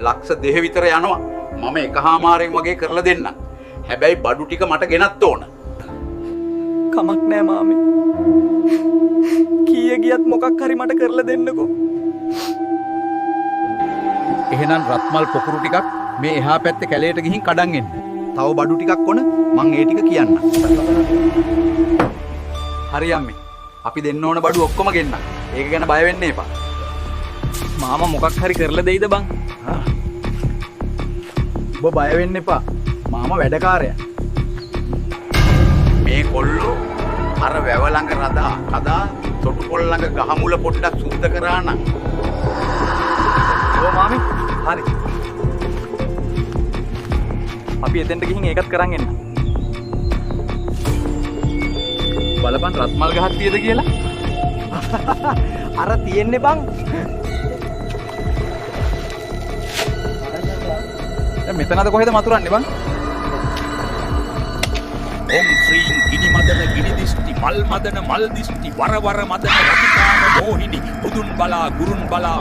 ලක්ෂ 2 විතර යනවා. මම එකහාමාරෙන් වගේ කරලා දෙන්නම්. හැබැයි බඩු ටික මට ගෙනත් ඕන. කමක් නෑ මාමේ. කීය ගියත් මොකක් හරි මට කරලා දෙන්නකෝ. එහෙනම් රත්මල් පොකුරු ටිකක් මේ එහා පැත්තේ කැලේට ගිහින් කඩන් එන්න. තව බඩු ටිකක් ඕන මං ඒ ටික කියන්න. හරි අම්මේ. අපි දෙන්න ඕන බඩු ඔක්කොම ගෙන්න. ඒක ගැන බය වෙන්න එපා. මාමා මොකක් හරි කරලා දෙයිද බං? ඔබ බය වෙන්න එපා. මාමා වැඩකාරයා. මේ කොල්ලෝ අර වැව ළඟ කදා තොටු පොල් ළඟ ගහමුල පොඩ්ඩක් සුද්ධ කරා නම්. ඔව් මාමේ. හරි. අපි එතෙන්ට ගිහින් ඒකත් කරන් එන්න. බලපන් රත්මල් ගහක් තියද කියලා. අර තියෙන්නේ බං. දැන් මෙතනද කොහෙද මතුරන්නේ බං? ओम श्री गिनी मदन गिनी दिष्टि मल मदन मल दिष्टि वर वर मदन रतिकाम मोहिनी बुदुन बला गुरुन बला